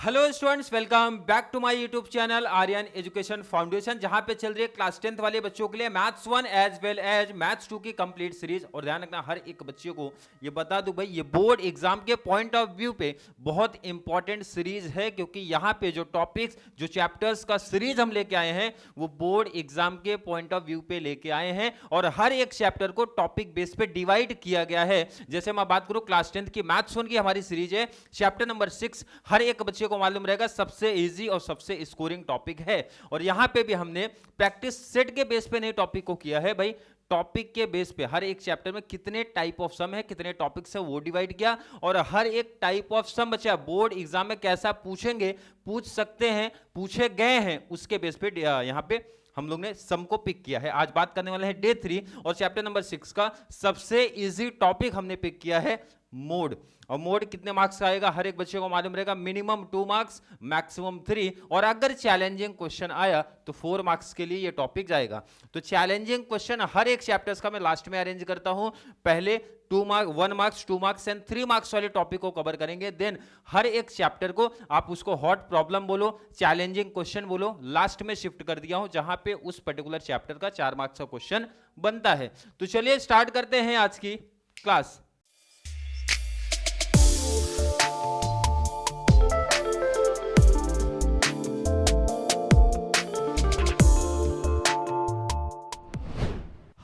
Hello students, welcome back to my YouTube channel Aryan education foundation, जहां पे चल रही है क्लास 10th वाले बच्चों के लिए maths 1 as well as maths 2 की कंप्लीट सीरीज। और ध्यान रखना, हर एक बच्चे को ये बता दूं भाई, ये बोर्ड एग्जाम के पॉइंट ऑफ व्यू पे बहुत इंपॉर्टेंट सीरीज है, क्योंकि यहाँ पे जो टॉपिक्स, जो चैप्टर्स का सीरीज हम लेके आए हैं वो बोर्ड एग्जाम के पॉइंट ऑफ व्यू पे लेके आए हैं। और हर एक चैप्टर को टॉपिक बेस पे डिवाइड किया गया है। जैसे मैं बात करूं क्लास 10th की मैथ्स 1 की हमारी सीरीज है, चैप्टर नंबर 6 हर एक बच्चे को मालूम रहेगा सबसे इजी और सबसे स्कोरिंग टॉपिक है। और यहां पे भी हमने प्रैक्टिस सेट के बेस पे नहीं टॉपिक को किया है भाई, टॉपिक के बेस पे हर एक चैप्टर में कितने टाइप ऑफ सम है, कितने टॉपिक्स है, वो डिवाइड किया। और हर एक टाइप ऑफ सम बच्चा बोर्ड एग्जाम में कैसा पूछेंगे, पूछ सकते हैं, पूछे गए हैं, उसके बेस पे यहां पे हम लोग ने सम को पिक किया है। आज बात करने वाले हैं डे 3 और चैप्टर नंबर 6 का सबसे इजी टॉपिक हमने पिक किया है मोड। और मोड कितने मार्क्स का आएगा हर एक बच्चे को मालूम रहेगा, मिनिमम 2 मार्क्स, मैक्सिमम 3। और अगर चैलेंजिंग क्वेश्चन आया तो 4 मार्क्स के लिए ये टॉपिक जाएगा। तो चैलेंजिंग क्वेश्चन हर एक चैप्टर्स का मैं लास्ट में अरेंज करता हूं। पहले 2 marks, 1 marks, 2 marks and 3 marks वाले टॉपिक को कवर करेंगे। देन हर एक चैप्टर को आप उसको हॉट प्रॉब्लम बोलो, चैलेंजिंग क्वेश्चन बोलो, लास्ट में शिफ्ट कर दिया हूं जहां पे उस पर्टिकुलर चैप्टर का 4 मार्क्स का क्वेश्चन बनता है। तो चलिए स्टार्ट करते हैं आज की क्लास।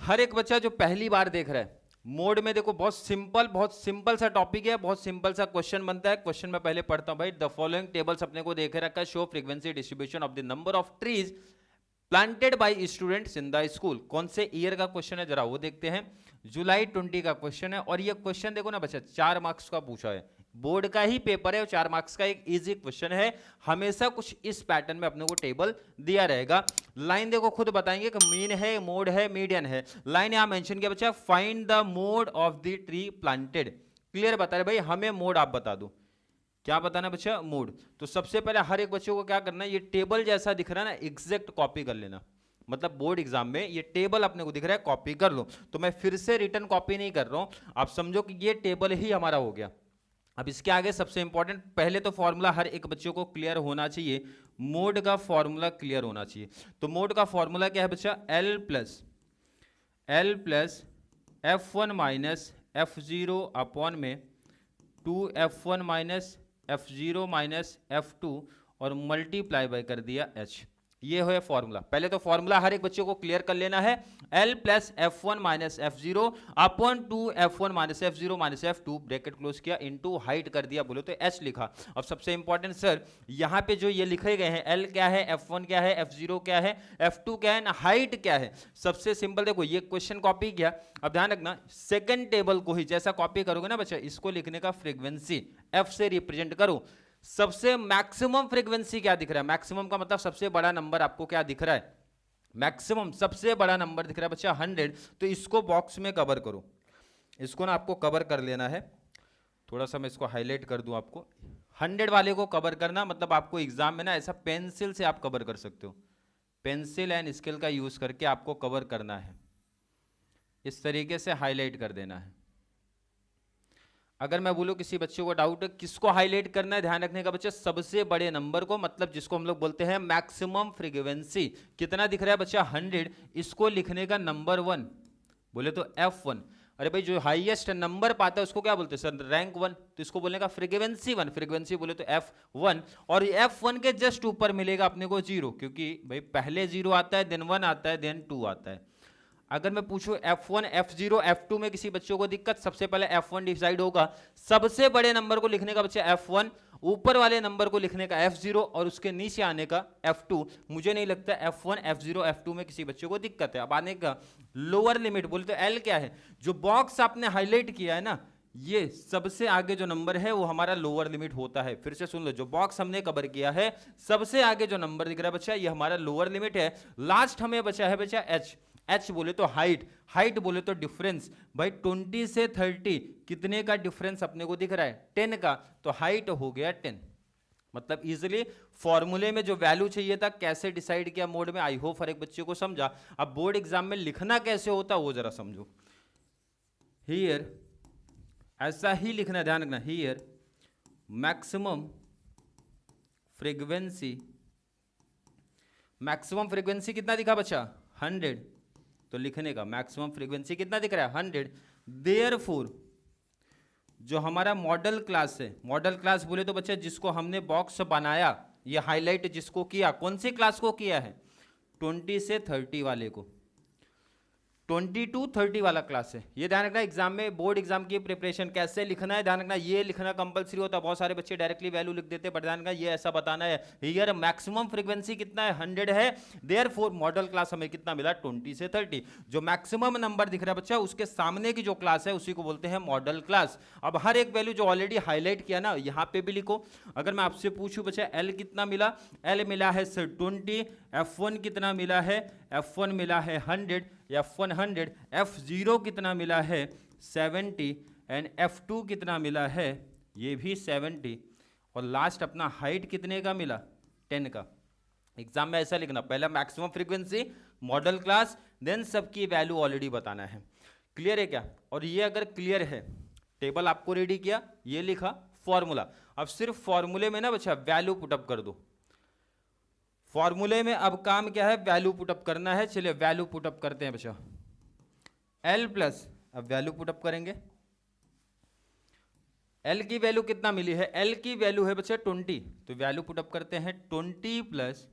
हर एक बच्चा जो पहली बार देख रहा है मोड में, देखो बहुत सिंपल सा टॉपिक है, बहुत सिंपल सा क्वेश्चन बनता है। क्वेश्चन में पहले पढ़ता हूं भाई, द फॉलोइंग टेबल्स अपने को देखे रखा है, show frequency distribution of the number of trees planted by students in the school. कौन से ईयर का क्वेश्चन है जरा वो देखते हैं। जुलाई 20 का क्वेश्चन है। और ये क्वेश्चन देखो ना बच्चा, 4 मार्क्स का पूछा है, बोर्ड का ही पेपर है और 4 मार्क्स का एक इजी क्वेश्चन है। हमेशा कुछ इस पैटर्न में अपने को टेबल दिया रहेगा। लाइन देखो खुद बताएंगे कि मीन है, मोड है, मीडियन है। लाइन यहां मेंशन किया बच्चा, find the mode of the tree planted. Clear बता रहे भाई, हमें मोड आप बता दो। क्या बताना बच्चा? मोड। तो सबसे पहले हर एक बच्चे को क्या करना है, ये टेबल जैसा दिख रहा है ना, एग्जैक्ट कॉपी कर लेना। मतलब बोर्ड एग्जाम में ये टेबल अपने को दिख रहा है, कॉपी कर लो। तो मैं फिर से रिटर्न कॉपी नहीं कर रहा हूं, आप समझो कि ये टेबल ही हमारा हो गया। अब इसके आगे सबसे इंपॉर्टेंट, पहले तो फॉर्मूला हर एक बच्चे को क्लियर होना चाहिए, मोड का फॉर्मूला क्लियर होना चाहिए। तो मोड का फॉर्मूला क्या है बच्चा? L plus F1 minus F0 upon में 2F1 minus F0 minus F2 और मल्टीप्लाई बाय कर दिया H। ये है फॉर्मूला। पहले तो फॉर्मूला हर एक बच्चे को क्लियर कर लेना है। L plus F1 minus F0 upon 2F1 minus F0 minus F2 bracket close किया, इनटू हाइट कर दिया, बोलो तो H लिखा। अब सबसे इंपॉर्टेंट सर, यहाँ पे जो ये लिखे गए हैं, L क्या है, F1 क्या है, F0 क्या है, F2 क्या है ना, हाइट क्या है। सबसे सिंपल देखो, ये क्वेश्चन कॉपी किया। अब ध्यान रखना, सेकेंड टेबल को ही जैसा कॉपी करोगे ना बच्चा, इसको लिखने का फ्रीक्वेंसी F से रिप्रेजेंट करो। सबसे मैक्सिमम फ्रीक्वेंसी क्या दिख रहा है? मैक्सिमम का मतलब सबसे बड़ा नंबर आपको क्या दिख रहा है? मैक्सिमम सबसे बड़ा नंबर दिख रहा है बच्चा 100। तो इसको बॉक्स में कवर करो, इसको ना आपको कवर कर लेना है। थोड़ा सा मैं इसको हाईलाइट कर दूं आपको। 100 वाले को कवर करना मतलब आपको एग्जाम में ना ऐसा पेंसिल से आप कवर कर सकते हो, पेंसिल एंड स्केल का यूज करके आपको कवर करना है, इस तरीके से हाईलाइट कर देना है। अगर मैं बोलूं किसी बच्चे को डाउट है किसको हाईलाइट करना है, ध्यान रखने का बच्चा, सबसे बड़े नंबर को, मतलब जिसको हम लोग बोलते हैं मैक्सिमम फ्रीक्वेंसी। कितना दिख रहा है बच्चा? 100। इसको लिखने का नंबर 1 बोले तो F1। अरे भाई जो हाईएस्ट नंबर पाता है उसको क्या बोलते हैं सर? रैंक 1। तो इसको बोलने का फ्रीक्वेंसी 1, फ्रीक्वेंसी बोले तो F1। और F1 के जस्ट ऊपर मिलेगा अपने को 0, क्योंकि भाई पहले 0 आता है, देन 1 आता है, देन 2 आता है। अगर मैं पूछूं F1, F0, F2 में किसी बच्चों को दिक्कत, सबसे पहले F1 डिसाइड होगा। सबसे बड़े नंबर को लिखने का बच्चा F1, ऊपर वाले नंबर को लिखने का F0 और उसके नीचे आने का F2। मुझे नहीं लगता F1, F0, F2 में किसी बच्चे को दिक्कत है। अब आने का लोअर लिमिट बोले तो L क्या है? जो बॉक्स आपने हाईलाइट किया है ना, ये सबसे आगे जो नंबर है वो हमारा लोअर लिमिट होता है। फिर से सुन लो, जो बॉक्स हमने कवर किया है, सबसे आगे जो नंबर दिख रहा है बच्चा, ये हमारा लोअर लिमिट है। लास्ट हमें बचा है बच्चा H। H बोले तो हाइट, हाइट बोले तो डिफरेंस। भाई 20 से 30 कितने का डिफरेंस अपने को दिख रहा है? 10 का। तो हाइट हो गया 10। मतलब इजीली फॉर्मूले में जो वैल्यू चाहिए था कैसे डिसाइड किया मोड में, आई होप हर एक बच्चे को समझा। अब बोर्ड एग्जाम में लिखना कैसे होता वो जरा समझो। हियर ऐसा ही लिखना, ध्यान रखना, here maximum frequency, maximum frequency कितना दिखा बच्चा 100, तो लिखने का मैक्सिमम फ्रीक्वेंसी कितना दिख रहा है 100। देयरफॉर जो हमारा मॉडल क्लास है, मॉडल क्लास बोले तो बच्चा जिसको हमने बॉक्स बनाया, ये हाईलाइट जिसको किया, कौन सी क्लास को किया है 20 से 30 वाले को, 20 to 30 वाला क्लास है। ये ध्यान रखना, एग्जाम में बोर्ड एग्जाम की प्रिपरेशन कैसे लिखना है ध्यान रखना, ये लिखना कंपलसरी होता है। बहुत सारे बच्चे डायरेक्टली वैल्यू लिख देते हैं, बट ध्यान रखना ये ऐसा बताना है हियर मैक्सिमम फ्रीक्वेंसी कितना है 100 है, देयरफॉर मॉडल क्लास हमें कितना मिला 20 से 30। जो मैक्सिमम नंबर दिख रहा है बच्चा उसके सामने की जो क्लास है उसी को बोलते हैं मॉडल क्लास। अब हर एक वैल्यू जो ऑलरेडी हाईलाइट किया ना यहाँ पे भी लिखो। अगर मैं आपसे पूछूं बच्चा एल कितना मिला, एल मिला है सर 20, F1 कितना मिला है, F1 मिला है 100, F1 100, F0 कितना मिला है 70 एंड F2 कितना मिला है ये भी 70, और लास्ट अपना हाइट कितने का मिला 10 का। एग्जाम में ऐसा लिखना, पहला maximum frequency, modal class, then सबकी वैल्यू ऑलरेडी बताना है। क्लियर है क्या? और ये अगर क्लियर है, टेबल आपको रेडी किया, ये लिखा फॉर्मूला, अब सिर्फ फॉर्मूले में ना बच्चा वैल्यू पुटअप कर दो। फॉर्मूले में अब काम क्या है, वैल्यू पुटअप करना है। चलिए वैल्यू पुटअप करते हैं बच्चा, एल प्लस, अब वैल्यू पुटअप करेंगे। एल की वैल्यू कितना मिली है, एल की वैल्यू है बच्चा 20, तो वैल्यू पुटअप करते हैं 20 प्लस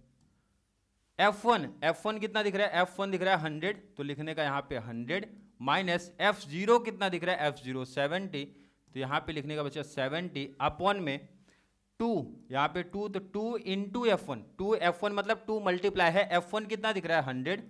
F1, F1 कितना दिख रहा है, F1 दिख रहा है 100, तो लिखने का यहाँ पे 100 माइनस F0 कितना दिख रहा है, F0 70, तो यहाँ पे लिखने का बच्चा 70 अपॉन में 2, यहाँ पे 2, तो 2 इंटू F1, 2 F1 मतलब 2 मल्टीप्लाई है, F1 कितना दिख रहा है 100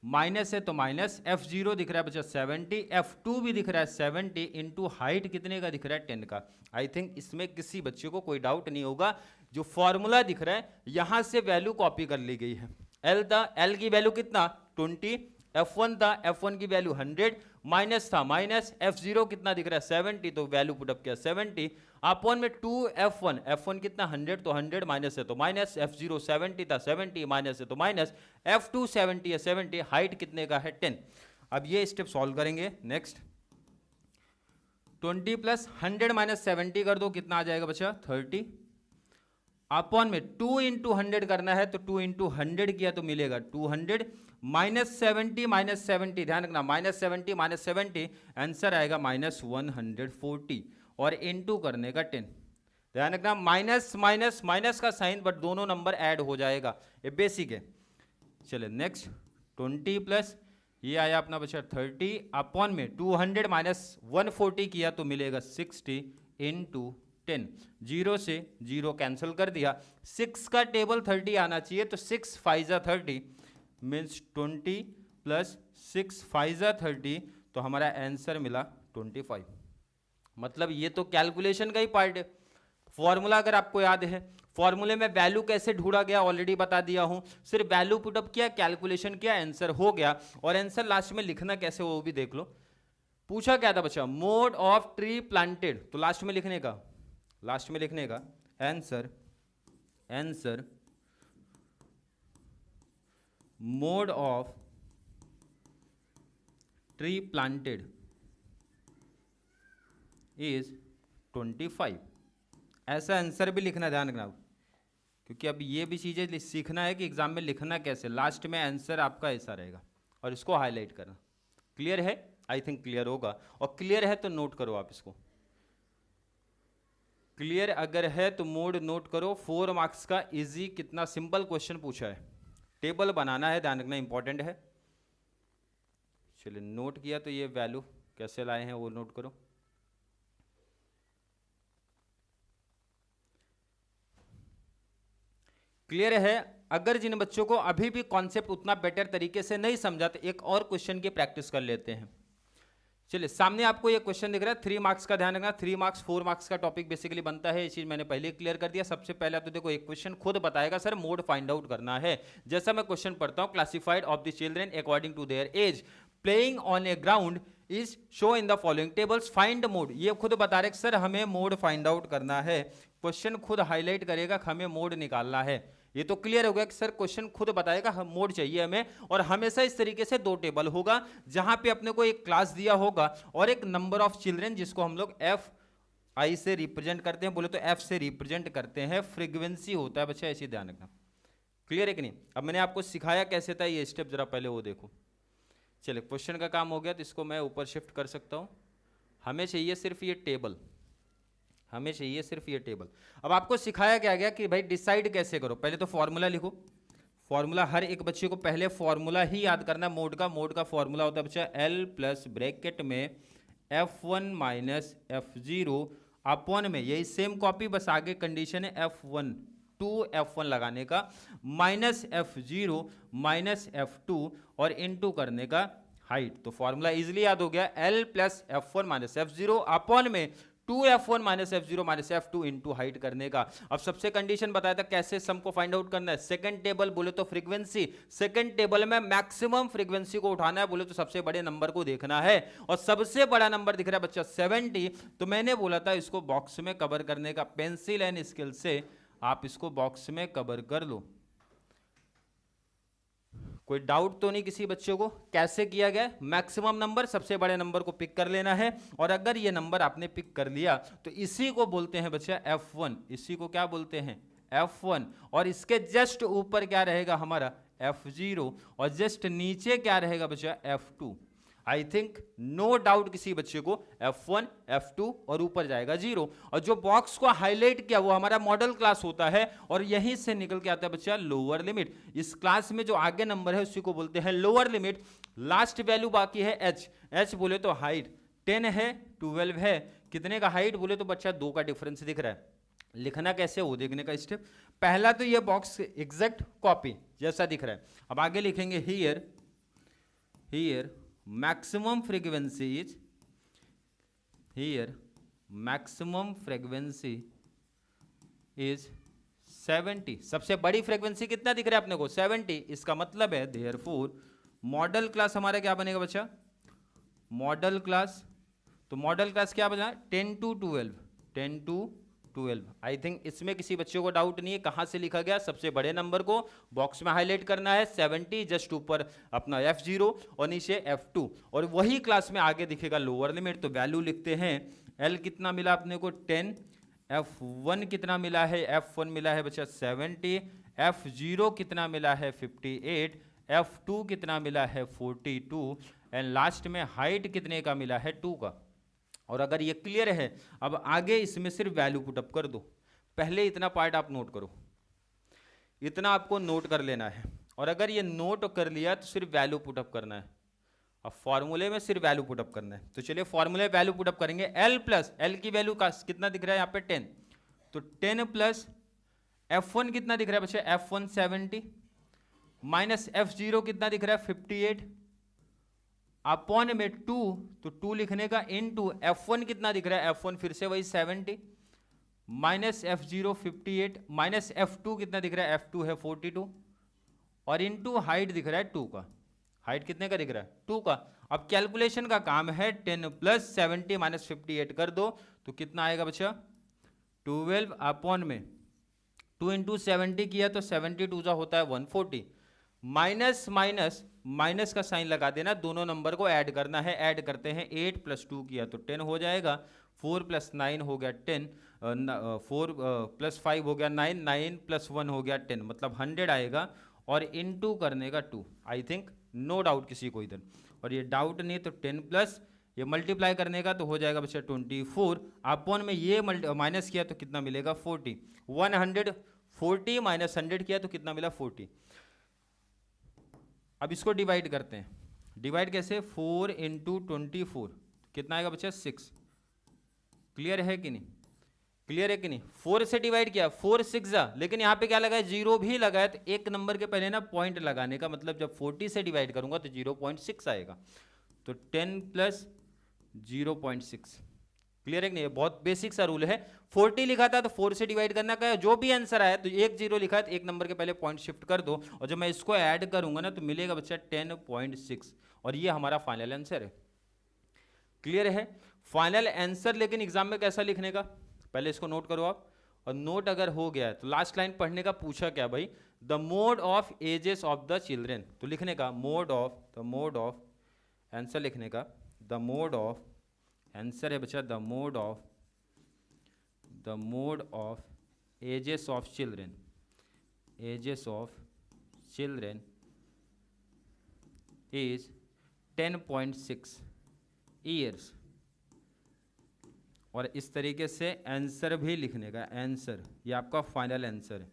माइनस है तो माइनस, F0 दिख रहा है बच्चा 70, F2 भी दिख रहा है 70 इंटू हाइट कितने का दिख रहा है 10 का। आई थिंक इसमें किसी बच्चे को कोई डाउट नहीं होगा। जो फॉर्मूला दिख रहा है यहां से वैल्यू कॉपी कर ली गई है। एल था, एल की वैल्यू कितना 20, F1 था, F1 की वैल्यू 100 माइनस था माइनस, F0 कितना दिख रहा है 70, तो वैल्यू पुटअप किया 70 अपॉन में 2 F1, F1 कितना 100, तो 100 माइनस है तो माइनस, F0 70 था 70 माइनस है तो माइनस, F2 70 है 70, हाइट कितने का है 10। अब ये स्टेप सॉल्व करेंगे। नेक्स्ट 20 प्लस 100 माइनस 70 कर दो, कितना आ जाएगा बच्चा 30 अपॉन में 2 इंटू 100 करना है, तो 2 इंटू 100 किया तो मिलेगा 200 माइनस 70, ध्यान रखना माइनस 70 आंसर आएगा माइनस 140, और इंटू करने का 10। ध्यान रखना माइनस माइनस माइनस का साइन, बट दोनों नंबर ऐड हो जाएगा, ये बेसिक है। चलिए नेक्स्ट 20 प्लस ये आया अपना बच्चा 30 अपॉन में 200 माइनस 140 किया तो मिलेगा 60 इंटू 10, 0 से 0 कैंसिल कर दिया, 6 का टेबल 30 आना चाहिए, तो 6 5 30 मीन्स 20 प्लस 6 5 30, तो हमारा आंसर मिला 25। मतलब ये तो कैलकुलेशन का ही पार्ट है। फॉर्मूला अगर आपको याद है, फॉर्मूले में वैल्यू कैसे ढूंढा गया ऑलरेडी बता दिया हूं, सिर्फ वैल्यू पुटअप किया, कैलकुलेशन किया, आंसर हो गया। और आंसर लास्ट में लिखना कैसे वो भी देख लो। पूछा क्या था बच्चा, मोड ऑफ ट्री प्लांटेड, तो लास्ट में लिखने का answer mode of tree planted is 25। ऐसा आंसर भी लिखना, ध्यान रखना, क्योंकि अब ये भी चीज़ें सीखना है कि एग्जाम में लिखना कैसे, लास्ट में आंसर आपका ऐसा रहेगा और इसको हाईलाइट करना। क्लियर है? आई थिंक क्लियर होगा, और क्लियर है तो नोट करो आप इसको। क्लियर अगर है तो मोड नोट करो। 4 मार्क्स का इजी कितना सिंपल क्वेश्चन पूछा है, टेबल बनाना है, ध्यान रखना इंपॉर्टेंट है। चलिए नोट किया तो ये वैल्यू कैसे लाए हैं वो नोट करो। क्लियर है? अगर जिन बच्चों को अभी भी कॉन्सेप्ट उतना बेटर तरीके से नहीं समझा तो एक और क्वेश्चन की प्रैक्टिस कर लेते हैं। चलिए सामने आपको ये क्वेश्चन दिख रहा है 3 मार्क्स का, ध्यान रखना 3 मार्क्स 4 मार्क्स का टॉपिक बेसिकली बनता है, ये चीज मैंने पहले क्लियर कर दिया। सबसे पहले तो देखो एक क्वेश्चन खुद बताएगा सर मोड फाइंड आउट करना है। जैसा मैं क्वेश्चन पढ़ता हूँ, classified of the children according to their age playing on a ground is show in the following tables, find mode. ये खुद बता रहे सर हमें मोड फाइंड आउट करना है, क्वेश्चन खुद हाईलाइट करेगा हमें मोड निकालना है। ये तो क्लियर हो गया कि सर क्वेश्चन खुद बताएगा हम मोड चाहिए हमें, और हमेशा इस तरीके से 2 टेबल होगा जहां पे अपने को एक क्लास दिया होगा और एक नंबर ऑफ चिल्ड्रन जिसको हम लोग f आई से रिप्रेजेंट करते हैं, बोले तो एफ से रिप्रेजेंट करते हैं, फ्रीक्वेंसी होता है बच्चा, ऐसे ध्यान रखना। क्लियर है कि नहीं? अब मैंने आपको सिखाया कैसे था, ये स्टेप जरा पहले वो देखो। चलिए क्वेश्चन का काम हो गया, तो इसको मैं ऊपर शिफ्ट कर सकता हूँ। हमें चाहिए सिर्फ ये टेबल, हमें चाहिए सिर्फ ये टेबल। अब आपको सिखाया क्या गया कि भाई डिसाइड कैसे करो। पहले तो फॉर्मूला लिखो, फॉर्मूला हर एक बच्चे को पहले फॉर्मूला ही याद करना है। मोड का फॉर्मूला होता है बच्चा एल प्लस ब्रैकेट में F1 माइनस F0 अपॉन में, यही सेम कॉपी, बस आगे कंडीशन है F1 2F1 लगाने का, माइनस F0 माइनस F2 और इनटू करने का हाइट। तो फॉर्मूला इजीली याद हो गया, L plus F1 minus F0 upon में 2F1 minus F0 minus F2 into height करने का। अब सबसे कंडीशन बताया था कैसे सम को फाइंड आउट करना है। सेकंड टेबल बोले तो फ्रीक्वेंसी, सेकंड टेबल में मैक्सिमम फ्रीक्वेंसी को उठाना है, बोले तो सबसे बड़े नंबर को देखना है, और सबसे बड़ा नंबर दिख रहा है बच्चा 70। तो मैंने बोला था इसको बॉक्स में कवर करने का, पेंसिल एंड स्केल से आप इसको बॉक्स में कवर कर लो। कोई डाउट तो नहीं किसी बच्चे को? कैसे किया गया? मैक्सिमम नंबर, सबसे बड़े नंबर को पिक कर लेना है, और अगर ये नंबर आपने पिक कर लिया तो इसी को बोलते हैं बच्चा F1। इसी को क्या बोलते हैं? F1। और इसके जस्ट ऊपर क्या रहेगा हमारा? F0। और जस्ट नीचे क्या रहेगा बच्चा? F2। I think no doubt किसी बच्चे को F1 F2 और ऊपर जाएगा 0। और जो बॉक्स को हाईलाइट किया वो हमारा मॉडल क्लास होता है, और यहीं से निकल के आता है बच्चा लोअर लिमिट। इस क्लास में जो आगे नंबर है उसी को बोलते हैं लोअर लिमिट। लास्ट वैल्यू बाकी है h बोले तो हाइट 10 है, 12 है, कितने का हाइट बोले तो बच्चा 2 का डिफरेंस दिख रहा है। लिखना कैसे वो देखने का स्टेप। पहला तो ये बॉक्स एग्जैक्ट कॉपी जैसा दिख रहा है। अब आगे लिखेंगे here maximum frequency is, here maximum frequency is 70। सबसे बड़ी फ्रीक्वेंसी कितना दिख रहा है अपने को? 70। इसका मतलब है therefore मॉडल क्लास हमारा क्या बनेगा बच्चा? मॉडल क्लास, तो मॉडल क्लास क्या बना? 10 to 12, 10 to 12। आई थिंक इसमें किसी बच्चे को डाउट नहीं है कहां से लिखा गया। सबसे बड़े नंबर को बॉक्स में हाईलाइट करना है, 70, जस्ट ऊपर अपना F0 और नीचे F2, और वही क्लास में आगे दिखेगा लोअर लिमिट। तो वैल्यू लिखते हैं, L कितना मिला अपने को? 10। F1 कितना मिला है? F1 मिला है बच्चा 70। F0 कितना मिला है? 58। F2 कितना मिला है? 42। एंड लास्ट में हाइट कितने का मिला है? 2 का। और अगर ये क्लियर है, अब आगे इसमें सिर्फ वैल्यू पुटअप कर दो। पहले इतना पार्ट आप नोट करो, इतना आपको नोट कर लेना है, और अगर ये नोट कर लिया तो सिर्फ वैल्यू पुटअप करना है। अब फॉर्मूले में सिर्फ वैल्यू पुटअप करना है, तो चलिए फॉर्मूले वैल्यू पुटअप करेंगे। L प्लस L की वैल्यू का कितना दिख रहा है यहाँ पे? 10। तो 10 प्लस F1 कितना दिख रहा है बच्चे? F1 70 माइनस F0 कितना दिख रहा है? 58 अपॉन में 2, तो 2 लिखने का इनटू F1 कितना दिख रहा है? F1 फिर से वही 70 माइनस F0 58 माइनस F2 कितना दिख रहा है? F2 है 42 और इनटू हाइट दिख रहा है 2 का। हाइट कितने का दिख रहा है? 2 का। अब कैलकुलेशन का काम है, 10 प्लस 70 माइनस 58 कर दो तो कितना आएगा बच्चा? 12 अपॉन में 2 इंटू 70 किया तो 72 जा होता है 140, माइनस माइनस माइनस का साइन लगा देना, दोनों नंबर को ऐड करना है। ऐड करते हैं, 8 प्लस 2 किया तो 10 हो जाएगा, 4 प्लस 9 हो गया 10, 4 प्लस 5 हो गया 9, 9 प्लस 1 हो गया 10, मतलब 100 आएगा, और इनटू करने का 2। आई थिंक नो डाउट किसी को इधर, और ये डाउट नहीं तो 10 प्लस ये मल्टीप्लाई करने का तो हो जाएगा बच्चा 24 अपॉन में ये माइनस किया तो कितना मिलेगा? 40। 140 माइनस 100 किया तो कितना मिला? 40। अब इसको डिवाइड करते हैं। डिवाइड कैसे? 4 इंटू 24 कितना आएगा बच्चा? 6। क्लियर है कि नहीं? क्लियर है कि नहीं? 4 से डिवाइड किया, 4 6 जा, लेकिन यहाँ पे क्या लगा है? 0 भी लगा है, तो एक नंबर के पहले ना पॉइंट लगाने का, मतलब जब 40 से डिवाइड करूंगा तो 0.6 आएगा, तो 10 प्लस 0.6। क्लियर है कि नहीं? बहुत बेसिक सा रूल है। 40 लिखा था तो 4 से डिवाइड करना का, जो भी आंसर आया तो एक 0 लिखा है तो एक नंबर के पहले पॉइंट शिफ्ट कर दो, और जब मैं इसको ऐड करूंगा ना तो मिलेगा बच्चा 10.6, और ये हमारा फाइनल आंसर है। क्लियर है? फाइनल आंसर लेकिन एग्जाम में कैसा लिखने का, पहले इसको नोट करो आप, और नोट अगर हो गया है तो लास्ट लाइन पढ़ने का पूछा क्या भाई? The mode of ages of the children, तो लिखने का मोड ऑफ आंसर लिखने का द मोड ऑफ, आंसर है बच्चा the mode of the mode of ages of children, ages of children is 10.6 years. और इस तरीके से आंसर भी लिखने का, आंसर ये आपका फाइनल आंसर है।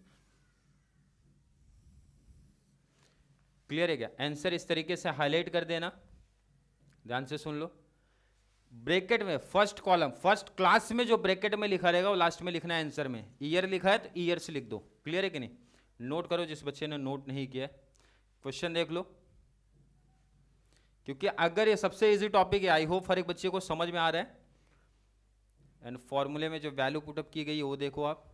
क्लियर है क्या? आंसर इस तरीके से हाईलाइट कर देना, ध्यान से सुन लो। ब्रैकेट में फर्स्ट कॉलम, फर्स्ट क्लास में जो ब्रैकेट में लिखा रहेगा वो लास्ट में लिखना है आंसर में। ईयर लिखा है तो ईयर्स लिख दो। क्लियर है कि नहीं? नोट करो जिस बच्चे ने नोट नहीं किया। क्वेश्चन देख लो, क्योंकि अगर ये सबसे इजी टॉपिक है, आई होप हर एक बच्चे को समझ में आ रहा है। एंड फॉर्मूले में जो वैल्यू पुटअप की गई है वो देखो आप।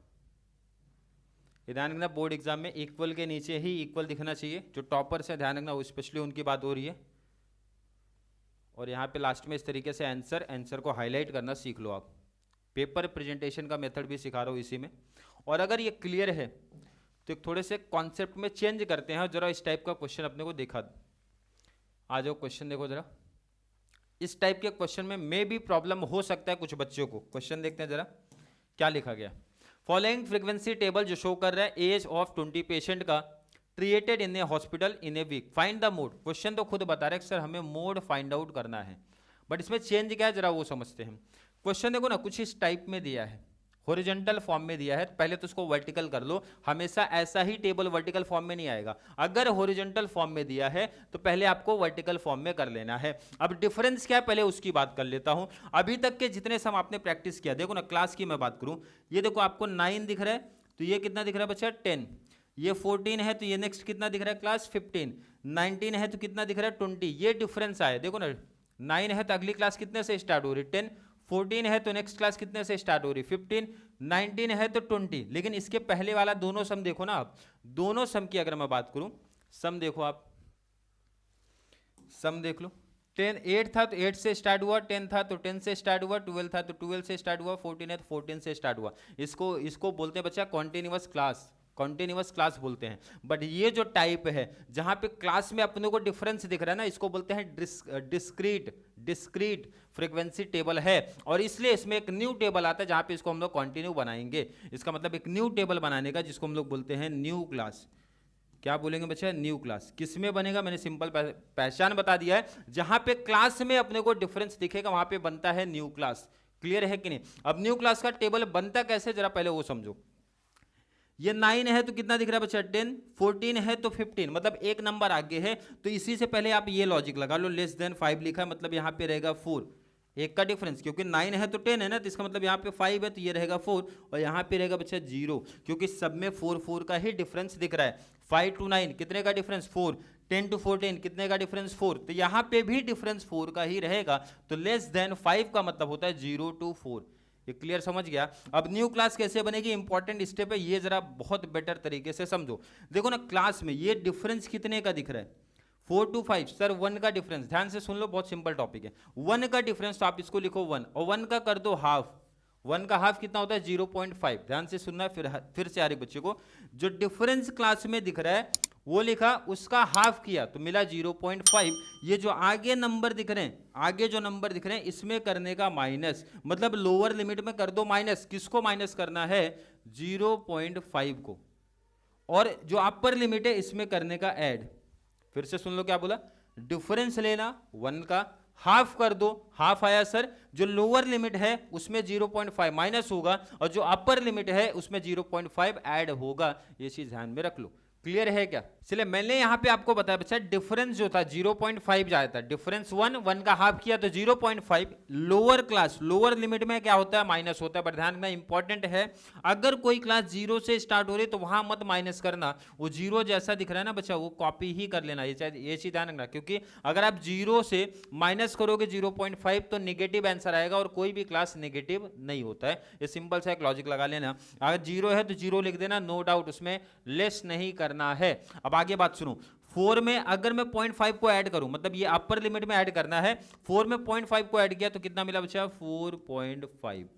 ध्यान रखना बोर्ड एग्जाम में इक्वल के नीचे ही इक्वल दिखना चाहिए। जो टॉपर से ध्यान रखना, वो स्पेशली उनकी बात हो रही है। और यहाँ पे लास्ट में इस तरीके से आंसर को हाईलाइट करना सीख लो आप। पेपर प्रेजेंटेशन का मेथड भी सिखा रहा हूँ इसी में। और अगर ये क्लियर है तो एक थोड़े से कॉन्सेप्ट में चेंज करते हैं और जरा इस टाइप का क्वेश्चन अपने को देखा। आ जाओ क्वेश्चन देखो जरा। इस टाइप के क्वेश्चन में मे भी प्रॉब्लम हो सकता है कुछ बच्चों को। क्वेश्चन देखते हैं जरा क्या लिखा गया। फॉलोइंग फ्रीक्वेंसी टेबल जो शो कर रहा है एज ऑफ 20 पेशेंट का treated in a hospital in a week, find the mode. Question तो खुद बता रहे हैं सर हमें मोड फाइंड आउट करना है, बट इसमें चेंज क्या है जरा वो समझते हैं। क्वेश्चन देखो ना, कुछ इस टाइप में दिया है, हॉरिजॉन्टल फॉर्म में दिया है। पहले तो उसको वर्टिकल कर लो। हमेशा ऐसा ही टेबल वर्टिकल फॉर्म में नहीं आएगा। अगर हॉरिजॉन्टल फॉर्म में दिया है तो पहले आपको वर्टिकल फॉर्म में कर लेना है। अब डिफरेंस क्या है पहले उसकी बात कर लेता हूं। अभी तक के जितने सम आपने प्रैक्टिस किया, देखो ना क्लास की मैं बात करूं, ये देखो आपको 9 दिख रहा है तो ये कितना दिख रहा है बच्चा 10, ये 14 है तो ये नेक्स्ट कितना दिख रहा है क्लास 15, 19 है तो कितना दिख रहा है 20। ये डिफरेंस आया देखो ना, 9 है तो अगली क्लास कितने से स्टार्ट हो रही 10, 14 है तो नेक्स्ट क्लास कितने से स्टार्ट हो रही 15, 19 है तो 20। लेकिन इसके पहले वाला दोनों सम देखो ना आप, दोनों सम की अगर मैं बात करूं, सम देखो आप, सम देख लो। 8 था तो 8 से स्टार्ट हुआ, 10 था तो 10 से स्टार्ट हुआ, 12 था तो 12 से स्टार्ट हुआ, 14 है तो 14 से स्टार्ट हुआ। इसको बोलते हैं बच्चा कॉन्टिन्यूअस क्लास, कॉन्टिन्यूअस क्लास बोलते हैं। बट ये जो टाइप है जहां पे क्लास में अपने को डिफरेंस दिख रहा है ना, इसको बोलते हैं डिस्क्रीट फ्रीक्वेंसी टेबल है। और इसलिए इसमें एक न्यू टेबल आता है जहां पे इसको हम लोग कंटिन्यू बनाएंगे। इसका मतलब एक न्यू टेबल बनाने का, जिसको हम लोग बोलते हैं न्यू क्लास। क्या बोलेंगे बच्चा? New class. किसमें बनेगा? मैंने सिंपल पहचान बता दिया है। जहां पे क्लास में अपने को डिफरेंस दिखेगा वहां पे बनता है न्यू क्लास। क्लियर है कि नहीं? अब न्यू क्लास का टेबल बनता कैसे जरा पहले वो समझो। ये 9 है तो कितना दिख रहा है बच्चा 10, 14 है तो 15, मतलब एक नंबर आगे है। तो इसी से पहले आप ये लॉजिक लगा लो, लेस देन 5 लिखा है मतलब यहाँ पे रहेगा 4, एक का डिफरेंस, क्योंकि 9 है तो 10 है ना, तो इसका मतलब यहाँ पे 5 है तो ये रहेगा 4 और यहाँ पे रहेगा बच्चा 0, क्योंकि सब में 4 का ही डिफरेंस दिख रहा है। 5 to 9 कितने का डिफरेंस 4, 10 to 14 कितने का डिफरेंस 4, तो यहाँ पे भी डिफरेंस 4 का ही रहेगा। तो लेस देन 5 का मतलब होता है 0 to 4। ये क्लियर समझ गया? अब न्यू क्लास कैसे बनेगी, इंपॉर्टेंट स्टेप है ये, जरा बहुत बेटर तरीके से समझो। देखो ना क्लास में ये डिफरेंस कितने का दिख रहा है 4 to 5, सर 1 का डिफरेंस, ध्यान से सुन लो बहुत सिंपल टॉपिक है। 1 का डिफरेंस तो आप इसको लिखो 1 और 1 का कर दो हाफ। 1 का हाफ कितना होता है 0.5। ध्यान से सुनना फिर से आ रही बच्चे को, जो डिफरेंस क्लास में दिख रहा है वो लिखा, उसका हाफ किया तो मिला 0.5। ये जो आगे नंबर दिख रहे हैं, आगे जो नंबर दिख रहे हैं इसमें करने का माइनस, मतलब लोअर लिमिट में कर दो माइनस। किसको माइनस करना है 0.5 को, और जो अपर लिमिट है इसमें करने का ऐड। फिर से सुन लो क्या बोला, डिफरेंस लेना 1 का हाफ कर दो, हाफ आया सर, जो लोअर लिमिट है उसमें 0.5 माइनस होगा और जो अपर लिमिट है उसमें 0.5 ऐड होगा। ये चीज ध्यान में रख लो। क्लियर है क्या? चलिए मैंने यहां पे आपको बताया बच्चा डिफरेंस जो था 0.5 जाता है, डिफरेंस 1 का हाफ किया तो 0.5। लोअर क्लास, लोअर लिमिट में क्या होता है माइनस होता है, पर ध्यान रखना इंपॉर्टेंट है, अगर कोई क्लास 0 से स्टार्ट हो रही है तो वहां मत माइनस करना, वो 0 जैसा दिख रहा है ना बच्चा वो कॉपी ही कर लेना। ये चीज ध्यान रखना, क्योंकि अगर आप 0 से माइनस करोगे 0.5 तो निगेटिव आंसर आएगा और कोई भी क्लास निगेटिव नहीं होता है। ये सिंपल सा एक लॉजिक लगा लेना। अगर 0 है तो 0 लिख देना, नो डाउट, उसमें लेस नहीं करना है। अब आगे बात सुनो, 4 में अगर मैं 0.5 को ऐड करूं, मतलब ये अपर लिमिट में ऐड करना है, 4 में 0.5 को ऐड किया तो कितना मिला बच्चा 4.5।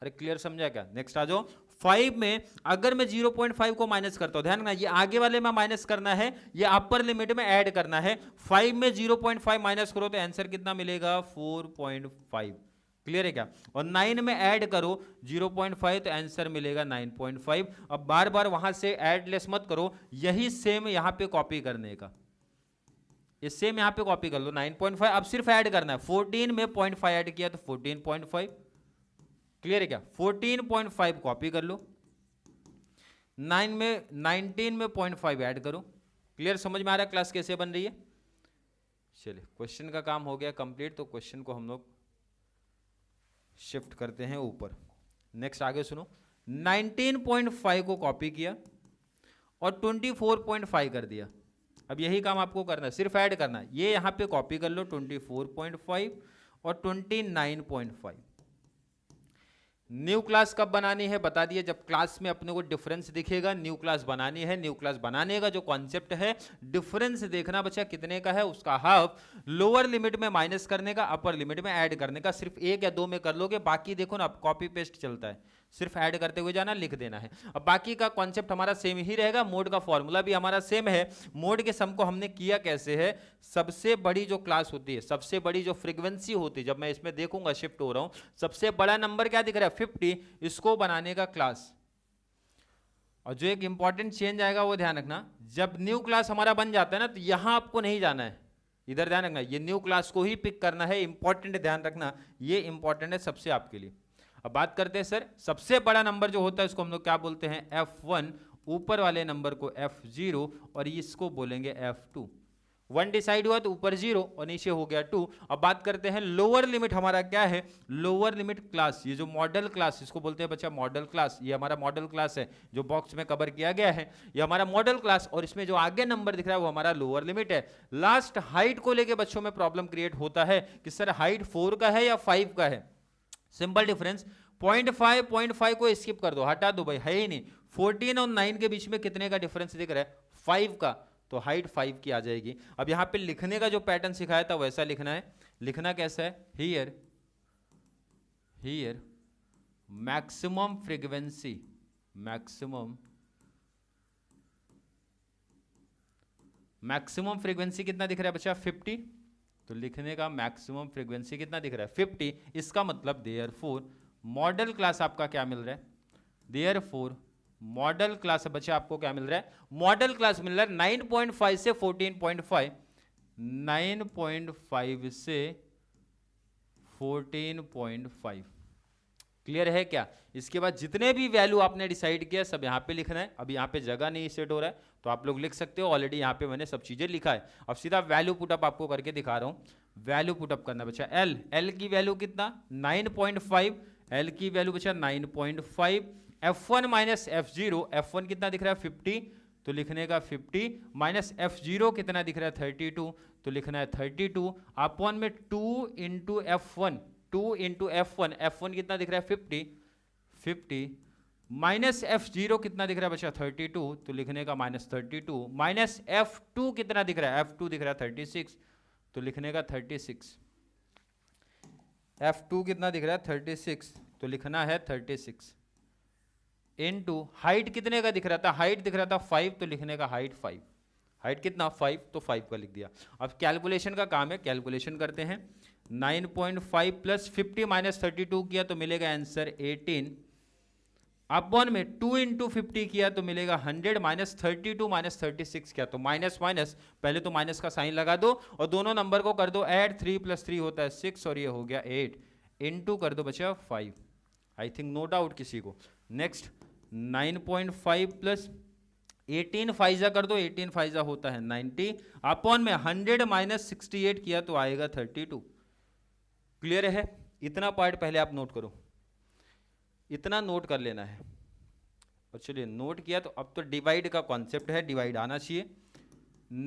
अरे क्लियर समझा क्या? नेक्स्ट आ जाओ। 5 में अगर मैं 0.5 को माइनस करता हूं, ध्यान रखना ये आगे वाले में माइनस करना है, ये अपर लिमिट में ऐड करना है। 5 में 0.5 माइनस करो तो आंसर कितना मिलेगा 4.5। क्लियर है क्या? और 9 में ऐड करो 0.5 तो आंसर मिलेगा 9.5। अब बार बार वहां से ऐड लेस मत करो, यही सेम यहां पे कॉपी करने का, ये सेम यहां पे कॉपी कर लो 9.5। अब सिर्फ ऐड करना है, 14 में 0.5 ऐड किया तो 14.5। क्लियर है क्या? 14.5 कॉपी कर लो, 19 में 0.5 ऐड करो। क्लियर? समझ में आ रहा है क्लास कैसे बन रही है? चलिए क्वेश्चन का काम हो गया कंप्लीट, तो क्वेश्चन को हम लोग शिफ्ट करते हैं ऊपर। नेक्स्ट आगे सुनो, 19.5 को कॉपी किया और 24.5 कर दिया। अब यही काम आपको करना है, सिर्फ ऐड करना है। ये यहां पे कॉपी कर लो 24.5 और 29.5। न्यू क्लास कब बनानी है बता दिए, जब क्लास में अपने को डिफरेंस दिखेगा न्यू क्लास बनानी है। न्यू क्लास बनाने का जो कॉन्सेप्ट है, डिफरेंस देखना बच्चा कितने का है, उसका हाफ लोअर लिमिट में माइनस करने का, अपर लिमिट में ऐड करने का। सिर्फ 1 या 2 में कर लोगे, बाकी देखो ना अब कॉपी पेस्ट चलता है, सिर्फ ऐड करते हुए जाना, लिख देना है। अब बाकी का कॉन्सेप्ट हमारा सेम ही रहेगा, मोड का फॉर्मूला भी हमारा सेम है। मोड के सम को हमने किया कैसे है, सबसे बड़ी जो क्लास होती है, सबसे बड़ी जो फ्रीक्वेंसी होती है, जब मैं इसमें देखूंगा शिफ्ट हो रहा हूं, सबसे बड़ा नंबर क्या दिख रहा है 50, इसको बनाने का क्लास। और जो एक इंपॉर्टेंट चेंज आएगा वो ध्यान रखना, जब न्यू क्लास हमारा बन जाता है ना, तो यहां आपको नहीं जाना है, इधर ध्यान रखना, ये न्यू क्लास को ही पिक करना है। इंपॉर्टेंट ध्यान रखना, ये इंपॉर्टेंट है सबसे आपके लिए। अब बात करते हैं सर, सबसे बड़ा नंबर जो होता है उसको हम लोग क्या बोलते हैं, F1, ऊपर वाले नंबर को F0 और इसको बोलेंगे F2। 1 डिसाइड हुआ तो ऊपर 0 और नीचे हो गया 2। अब बात करते हैं लोअर लिमिट हमारा क्या है, लोअर लिमिट क्लास, ये जो मॉडल क्लास इसको बोलते हैं बच्चा मॉडल क्लास, ये हमारा मॉडल क्लास है जो बॉक्स में कवर किया गया है, ये हमारा मॉडल क्लास। और इसमें जो आगे नंबर दिख रहा है वो हमारा लोअर लिमिट है। लास्ट हाइट को लेकर बच्चों में प्रॉब्लम क्रिएट होता है कि सर हाइट 4 का है या 5 का है। सिंपल डिफरेंस, 0.5 को स्किप कर दो, हटा दो भाई, है ही नहीं। 14 और 9 के बीच में कितने का डिफरेंस दिख रहा है, 5 का, तो हाइट 5 की आ जाएगी। अब यहां पे लिखने का जो पैटर्न सिखाया था वैसा लिखना है। लिखना कैसा है, here maximum frequency, maximum frequency कितना दिख रहा है बच्चा 50, तो लिखने का मैक्सिमम फ्रीक्वेंसी कितना दिख रहा है 50। इसका मतलब देयरफॉर मॉडल क्लास आपका क्या मिल रहा है, देयरफॉर मॉडल क्लास बच्चा आपको क्या मिल रहा है, मॉडल क्लास मिल रहा है 9.5 से 14.5, 9.5 से 14.5। क्लियर है क्या? इसके बाद जितने भी वैल्यू आपने डिसाइड किया सब यहां पे लिखना है। अब यहां पे जगह नहीं सेट हो रहा है तो आप लोग लिख सकते हो, ऑलरेडी यहां पे मैंने सब चीजें लिखा है। अब सीधा वैल्यू पुटअप आपको करके दिखा रहा हूं। वैल्यू पुटअप करना बच्चा, एल की वैल्यू कितना 9.5, एल की वैल्यू बच्चा 9.5, F1 माइनस F0, F1 कितना दिख रहा है 50, तो लिखने का 50, माइनस F0 कितना दिख रहा है 32, तो लिखना है 32, अपॉन में 2 into F1, 2 into F1, F1 कितना दिख रहा है 50, माइनस F0 कितना दिख रहा है बच्चा 32, तो लिखने का माइनस 32, माइनस F2 कितना दिख रहा है, F2 दिख रहा है 36, तो लिखने का 36, F2 कितना दिख रहा है 36, तो लिखना है 36, इनटू हाइट कितने का दिख रहा था, हाइट दिख रहा था 5, तो लिखने का हाइट 5, हाइट कितना 5, तो 5 का लिख दिया। अब कैलकुलेशन का काम है, कैलकुलेशन करते हैं। 9.5 प्लस 50 माइनस 32 किया तो मिलेगा आंसर 18, अपॉन में 2 इंटू 50 किया तो मिलेगा 100, माइनस 32 माइनस 36 किया तो माइनस माइनस, पहले तो माइनस का साइन लगा दो और दोनों नंबर को कर दो ऐड, 3 प्लस 3 होता है 6 और ये हो गया 8, इंटू कर दो बचा 5। आई थिंक नो डाउट किसी को। नेक्स्ट 9.5 प्लस 18 फाइजा कर दो, 18 फाइजा होता है 90, अपॉन में 100 माइनस 68 किया तो आएगा 32। क्लियर है? इतना पार्ट पहले आप नोट करो, इतना नोट कर लेना है। और चलिए नोट किया तो अब तो डिवाइड का कॉन्सेप्ट है, डिवाइड आना चाहिए।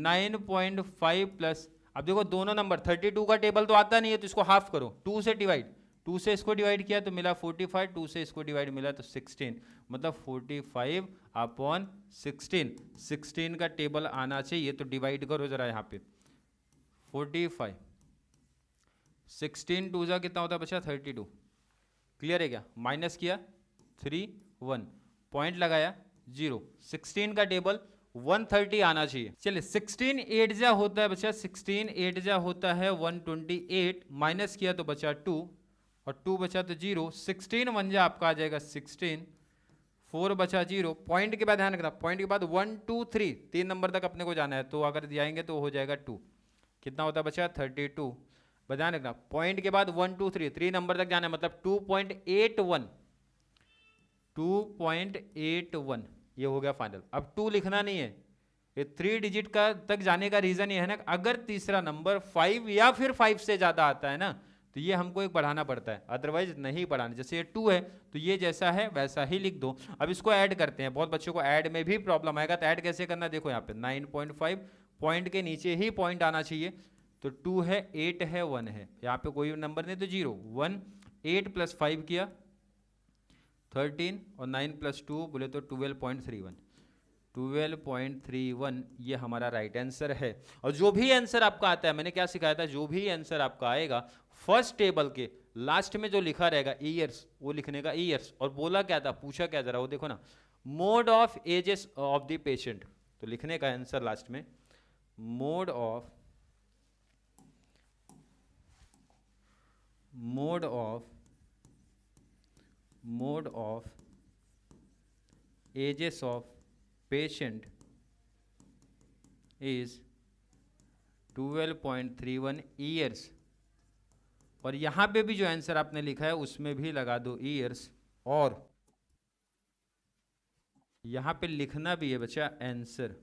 9.5 प्लस, अब देखो दोनों नंबर 32 का टेबल तो आता नहीं है तो इसको हाफ करो, 2 से डिवाइड, 2 से इसको डिवाइड किया तो मिला 45, 2 से इसको डिवाइड मिला तो 16, मतलब 45 अपॉन 16, 16 का टेबल आना चाहिए तो डिवाइड करो जरा यहाँ पे 45, 16 2 जा कितना होता है बच्चा 32। क्लियर है क्या? माइनस किया 3 1, पॉइंट लगाया 0, 16 का टेबल 130 आना चाहिए। चलिए 16 8 जा होता है बच्चा, 16 8 जा होता है 128, माइनस किया तो बचा 2, और 2 बचा तो 0, 16 बन जा आपका आ जाएगा 16, 4 बचा 0, पॉइंट के बाद ध्यान रखना, पॉइंट के बाद 1 2 3 3 नंबर तक अपने को जाना है, तो अगर जाएंगे तो हो जाएगा 2, कितना होता बचा 32, ध्यान रखना पॉइंट के बाद 1 2 3 3 नंबर तक जाना है, मतलब 2.81, 2.81 ये हो गया फाइनल। अब 2 लिखना नहीं है, ये 3 डिजिट का तक जाने का रीजन ये है ना, अगर तीसरा नंबर 5 या फिर 5 से ज्यादा आता है ना, तो ये हमको एक बढ़ाना पड़ता है, अदरवाइज नहीं बढ़ाना। जैसे ये 2 है तो ये जैसा है वैसा ही लिख दो। अब इसको ऐड करते हैं, बहुत बच्चों को ऐड में भी प्रॉब्लम आएगा, तो ऐड कैसे करना देखो यहाँ पे 9.5 पॉइंट के नीचे ही पॉइंट आना चाहिए, तो 2 है 8 है 1 है, यहाँ पे कोई नंबर नहीं तो 0 1, 8 + 5 किया 13 और 9 + 2 बोले तो 12.31, 12.31 ये हमारा राइट आंसर है। और जो भी आंसर आपका आता है, मैंने क्या सिखाया था, जो भी आंसर आपका आएगा फर्स्ट टेबल के लास्ट में जो लिखा रहेगा ईयर्स, वो लिखने का ईयर्स। और बोला क्या था, पूछा क्या जरा वो देखो ना, mode of ages of the patient, तो लिखने का आंसर लास्ट में mode of ages of patient is 12.31 years. और यहां पे भी जो आंसर आपने लिखा है उसमें भी लगा दो ईयर्स, और यहां पे लिखना भी है बच्चा आंसर,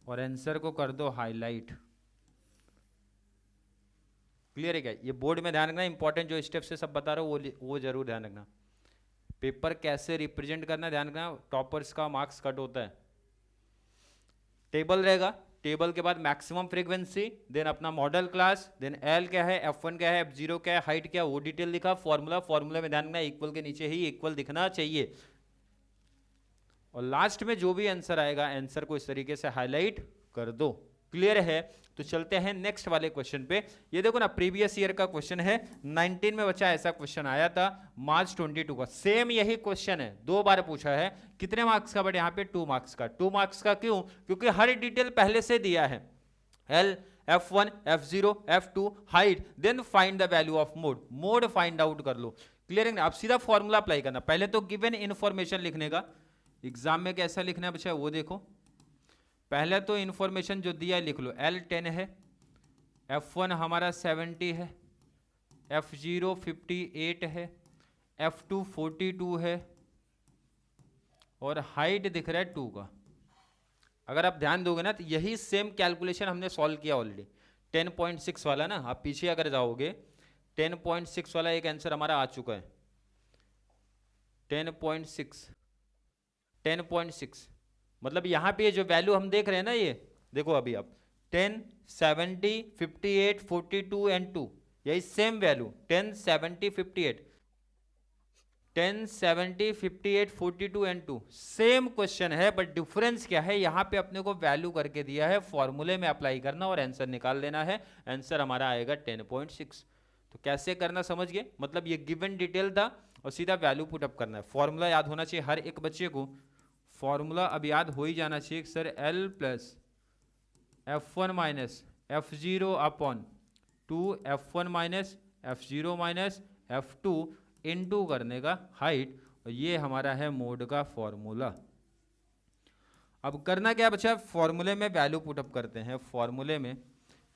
और आंसर को कर दो हाईलाइट। क्लियर है क्या? ये बोर्ड में ध्यान रखना, इंपॉर्टेंट जो स्टेप से सब बता रहा हूँ वो जरूर ध्यान रखना। पेपर कैसे रिप्रेजेंट करना ध्यान रखना, टॉपर्स का मार्क्स कट होता है। टेबल रहेगा, टेबल के बाद मैक्सिमम फ्रीक्वेंसी, देन अपना मॉडल क्लास, देन एल क्या है, F1 क्या है, F0 क्या है, हाइट क्या है, वो डिटेल लिखा, फॉर्मूला में ध्यान रखना इक्वल के नीचे ही इक्वल दिखना चाहिए। और लास्ट में जो भी आंसर आएगा, आंसर को इस तरीके से हाईलाइट कर दो। क्लियर है? तो चलते हैं नेक्स्ट वाले क्वेश्चन पे। ये देखो ना, प्रीवियस ईयर का क्वेश्चन है, 19 में बच्चा ऐसा क्वेश्चन आया था, मार्च 22 का, सेम यही क्वेश्चन है, 2 बार पूछा है। कितने मार्क्स का? बट यहाँ पे 2 मार्क्स का। 2 मार्क्स का क्यों? क्योंकि हर डिटेल पहले से दिया है, L, F1, F0, F2, height, then find the value of mode find out कर लो। क्लियर है? अब सीधा फॉर्मूला अप्लाई करना, पहले तो गिवन इन्फॉर्मेशन लिखने का, एग्जाम में कैसा लिखना है बच्चा वो देखो। पहले तो इंफॉर्मेशन जो दिया है लिख लो, L 10 है, F1 हमारा 70 है, F0 58 है, F2 42 है, और हाइट दिख रहा है 2 का। अगर आप ध्यान दोगे ना तो यही सेम कैलकुलेशन हमने सॉल्व किया ऑलरेडी, 10.6 वाला ना, आप पीछे अगर जाओगे 10.6 वाला एक आंसर हमारा आ चुका है, 10.6 मतलब यहाँ पे जो वैल्यू हम देख रहे हैं ना, ये देखो अभी आप 10, 70, 58, 42 एंड 2, यही same value 10, 70, 58, 10, 70, 58, 42 and 2 same question है, बट डिफरेंस क्या है, यहाँ पे अपने को वैल्यू करके दिया है, फॉर्मूले में अप्लाई करना और आंसर निकाल लेना है। आंसर हमारा आएगा 10.6। तो कैसे करना समझ गए? मतलब ये गिवन डिटेल था और सीधा वैल्यू पुट अप करना है। फॉर्मूला याद होना चाहिए हर एक बच्चे को, फॉर्मूला अब याद हो ही जाना चाहिए sir, L + F1 - F0 upon 2 F1 - F0 - F2 into करने का हाइट, और ये हमारा है मोड का फॉर्मूला। अब करना क्या बच्चा, फॉर्मूले में वैल्यू पुटअप करते हैं, फॉर्मूले में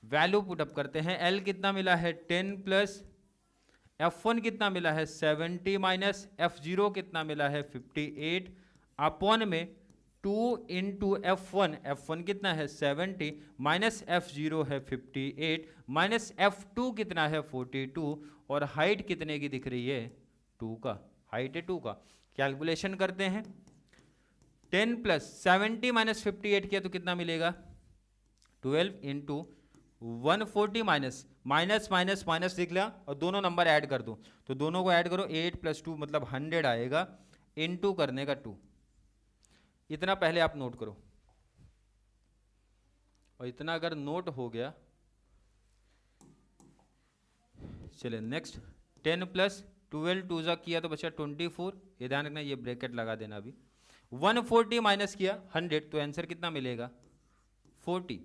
वैल्यू पुटअप करते हैं। L कितना मिला है 10 + F1 कितना मिला है 70 - F0 कितना मिला है 58 अपॉन में 2 × F1 कितना है 70 माइनस F0 है 58 माइनस F2 कितना है 42, और हाइट कितने की दिख रही है 2 का, हाइट है 2 का। कैलकुलेशन करते हैं, 10 + 70 - 58 किया तो कितना मिलेगा 12 × 140 माइनस लिख लिया, और दोनों नंबर ऐड कर दो, तो दोनों को ऐड करो, 8 + 2 मतलब 100 आएगा, इनटू करने का 2। इतना पहले आप नोट करो, और इतना अगर नोट हो गया, चलिए नेक्स्ट 10 + 12 2 किया तो बचा 24, ये ध्यान रखना, ये ब्रैकेट लगा देना। अभी 140 माइनस किया 100, तो आंसर कितना मिलेगा 40।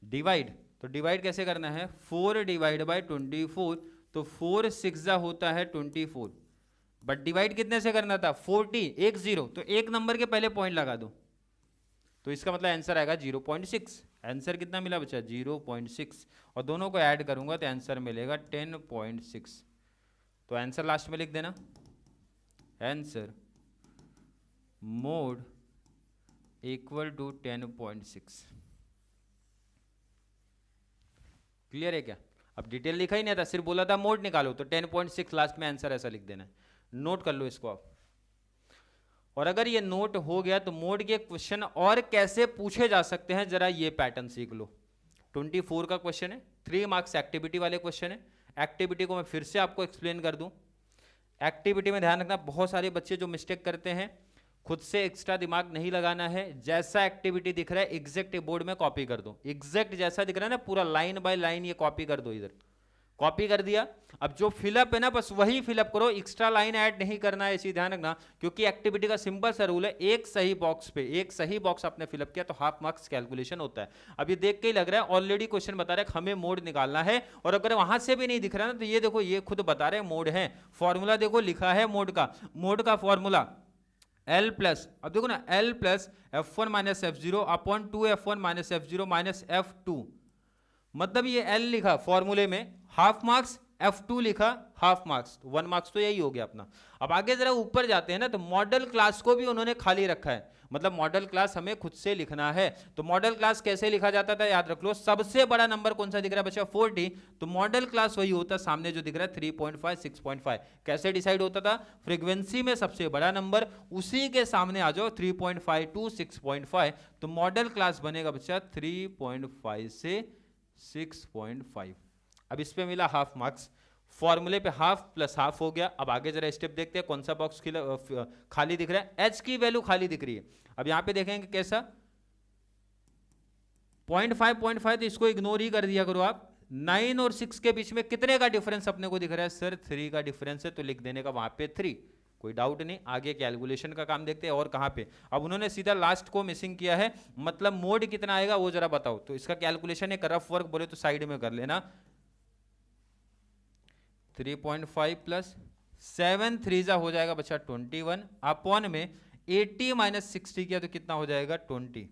डिवाइड, तो डिवाइड कैसे करना है, 4 / 24, तो 4 6 होता है 24, बट डिवाइड कितने से करना था 40, एक जीरो, तो एक नंबर के पहले पॉइंट लगा दो, तो इसका मतलब आंसर आएगा 0.6। आंसर कितना मिला बच्चा 0.6, और दोनों को ऐड करूंगा तो आंसर मिलेगा 10.6। तो आंसर लास्ट में लिख देना, answer mode equal to 10.6। Clear है क्या? अब डिटेल लिखा ही नहीं था, सिर्फ बोला था मोड निकालो, तो 10.6 लास्ट में आंसर ऐसा लिख देना है। नोट कर लो इसको आप। और अगर ये नोट हो गया तो मोड के क्वेश्चन और कैसे पूछे जा सकते हैं जरा ये पैटर्न सीख लो। 24 का क्वेश्चन है, 3 मार्क्स एक्टिविटी वाले क्वेश्चन है। एक्टिविटी को मैं फिर से आपको एक्सप्लेन कर दूं। एक्टिविटी में ध्यान रखना, बहुत सारे बच्चे जो मिस्टेक करते हैं, खुद से एक्स्ट्रा दिमाग नहीं लगाना है। जैसा एक्टिविटी दिख रहा है एग्जैक्ट बोर्ड में कॉपी कर दो, एग्जैक्ट जैसा दिख रहा है ना पूरा लाइन बाय लाइन ये कॉपी कर दो, इधर कॉपी कर दिया। अब जो फिलअप है ना बस वही फिलअप करो, एक्स्ट्रा लाइन ऐड नहीं करना है, इसी ध्यान रखना, क्योंकि एक्टिविटी का सिंपल सा रूल है, एक सही बॉक्स पे एक सही बॉक्स आपने फिलअप किया तो हाफ मार्क्स कैलकुलेशन होता है। अब ये देख के ही लग रहा है ऑलरेडी क्वेश्चन बता रहे हैं हमें मोड निकालना है, और अगर वहां से भी नहीं दिख रहा ना तो ये देखो ये खुद बता रहे हैं मोड है। फॉर्मूला देखो लिखा है मोड का फॉर्मूला L प्लस, अब देखो ना L plus F1 minus F0 upon 2F1 minus F0 minus F2, मतलब ये L लिखा फॉर्मूले में, हाफ मार्क्स, F2 लिखा हाफ मार्क्स, 1 मार्क्स तो यही हो गया अपना। अब आगे जरा ऊपर जाते हैं ना तो मॉडल क्लास को भी उन्होंने खाली रखा है, मतलब मॉडल क्लास हमें खुद से लिखना है। तो मॉडल क्लास कैसे लिखा जाता था याद रख लो, सबसे बड़ा नंबर कौन सा दिख रहा है बच्चा 40, तो मॉडल क्लास वही होता है सामने जो दिख रहा है 3.5 6.5। कैसे डिसाइड होता था, फ्रीक्वेंसी में सबसे बड़ा नंबर उसी के सामने आ जाओ 3.5 टू 6.5, तो मॉडल क्लास बनेगा बच्चा 3.5 से 6.5। अब इस पे मिला हाफ मार्क्स, फॉर्मूले पे हाफ प्लस हाफ हो गया। अब आगे जरा स्टेप देखते हैं कौन सा बॉक्स खाली दिख रहा है, एच की वैल्यू खाली दिख रही है। अब यहां पे देखेंगे कैसा 0.5 तो इसको इग्नोर ही कर दिया करो आप। 9 और 6 के बीच में कितने का डिफरेंस अपने को दिख रहा है सर 3 का डिफरेंस है, तो लिख देने का वहां पे 3, कोई डाउट नहीं। आगे कैलकुलेशन का काम देखते हैं और कहां पे, अब उन्होंने सीधा लास्ट को मिसिंग किया है, मतलब मोड कितना आएगा वो जरा बताओ। तो इसका कैलकुलेशन एक रफ वर्क बोले तो साइड में कर लेना, 3.5 प्लस 7 3 हो जाएगा बच्चा 21 अपॉन में 80 माइनस 60 किया तो कितना हो जाएगा 20।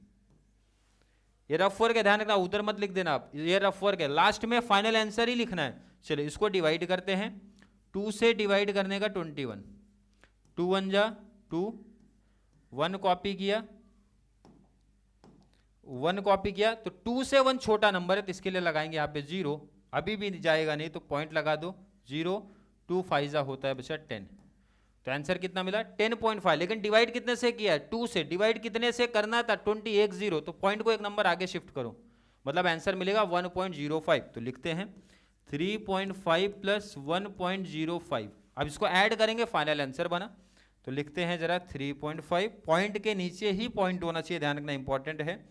ये रफ वर्क है, ध्यान रखना उधर मत लिख देना आप, ये रफ वर्क है, लास्ट में फाइनल आंसर ही लिखना है। चलिए इसको डिवाइड करते हैं, 2 से डिवाइड करने का 21, 2 1 जा 2, 1 कॉपी किया, 1 कॉपी किया, तो 2 से 1 छोटा नंबर है तो इसके लिए लगाएंगे यहाँ पे 0, अभी भी जाएगा नहीं तो पॉइंट लगा दो 0, 2 5 होता है बच्चा 10, तो आंसर कितना मिला 10.5। लेकिन डिवाइड कितने से किया है 2 से, डिवाइड कितने से करना था 20, तो पॉइंट को एक नंबर आगे शिफ्ट करो, मतलब आंसर मिलेगा 1.05। तो लिखते हैं 3.5 प्लस 1.05, अब इसको ऐड करेंगे फाइनल आंसर बना, तो लिखते हैं जरा 3.5, पॉइंट के नीचे ही पॉइंट होना चाहिए, ध्यान रखना इंपॉर्टेंट है,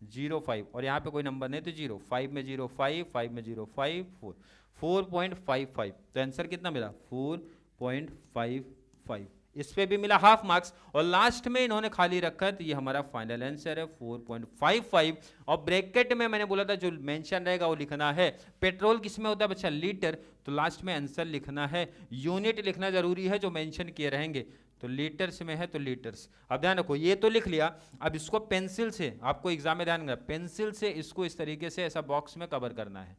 0.5, और यहाँ पे कोई नंबर नहीं तो 0, 5 में 0 5, 5 में 0 5 4, 4.55, तो आंसर कितना मिला 4.55। इस पे भी मिला हाफ मार्क्स, और लास्ट में इन्होंने खाली रखा है, तो ये हमारा फाइनल आंसर है 4.55। और ब्रैकेट में मैंने बोला था जो मेंशन रहेगा वो लिखना है। पेट्रोल किस में होता है बच्चा लीटर, तो लास्ट में आंसर लिखना है, यूनिट लिखना जरूरी है जो मेंशन किए रहेंगे, तो लीटर्स में है तो लीटर्स। अब ध्यान रखो ये तो लिख लिया, अब इसको पेंसिल से, आपको एग्जाम में ध्यान रखना पेंसिल से इसको इस तरीके से ऐसा बॉक्स में कवर करना है,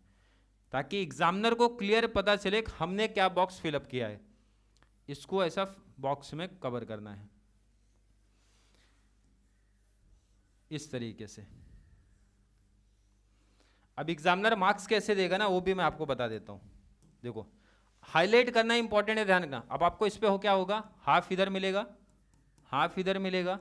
ताकि एग्जामिनर को क्लियर पता चले हमने क्या बॉक्स फिलअप किया है, इसको ऐसा बॉक्स में कवर करना है इस तरीके से। अब एग्जामिनर मार्क्स कैसे देगा ना वो भी मैं आपको बता देता हूं, देखो हाईलाइट करना इंपॉर्टेंट है, ध्यान रखना। अब आपको इस पे हो क्या होगा, हाफ इधर मिलेगा, हाफ इधर मिलेगा,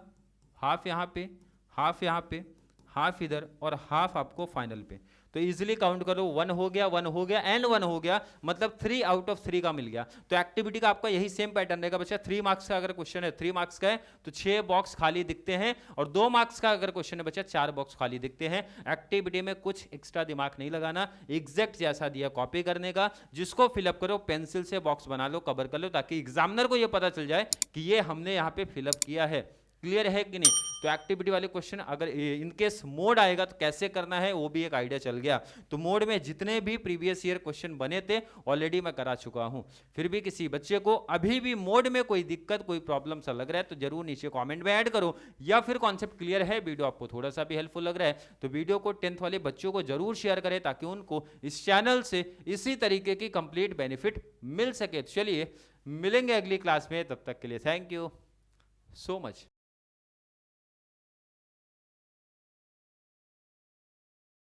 हाफ यहाँ पे, हाफ यहाँ पे, हाफ इधर, और हाफ आपको फाइनल पे। तो इजीली काउंट करो, 1 हो गया, 1 हो गया एंड 1 हो गया, मतलब 3 आउट ऑफ 3 का मिल गया। तो एक्टिविटी का आपका यही सेम पैटर्न रहेगा बच्चा। 3 मार्क्स का अगर क्वेश्चन है, 3 मार्क्स का है तो 6 बॉक्स खाली दिखते हैं, और 2 मार्क्स का अगर क्वेश्चन है बच्चा 4 बॉक्स खाली दिखते हैं। एक्टिविटी में कुछ एक्स्ट्रा दिमाग नहीं लगाना, एग्जैक्ट जैसा दिया कॉपी करने का, जिसको फिलअप करो पेंसिल से बॉक्स बना लो, कवर कर लो, ताकि एग्जामिनर को यह पता चल जाए कि ये हमने यहाँ पे फिलअप किया है। क्लियर है कि नहीं? तो एक्टिविटी वाले क्वेश्चन अगर इनकेस मोड आएगा तो कैसे करना है वो भी एक आइडिया चल गया। तो मोड में जितने भी प्रीवियस ईयर क्वेश्चन बने थे ऑलरेडी मैं करा चुका हूं। फिर भी किसी बच्चे को अभी भी मोड में कोई दिक्कत कोई प्रॉब्लम सा लग रहा है तो जरूर नीचे कमेंट में ऐड करो, या फिर कॉन्सेप्ट क्लियर है, वीडियो आपको थोड़ा सा भी हेल्पफुल लग रहा है तो वीडियो को 10th वाले बच्चों को जरूर शेयर करें ताकि उनको इस चैनल से इसी तरीके की कंप्लीट बेनिफिट मिल सके। चलिए मिलेंगे अगली क्लास में, तब तक के लिए थैंक यू सो मच।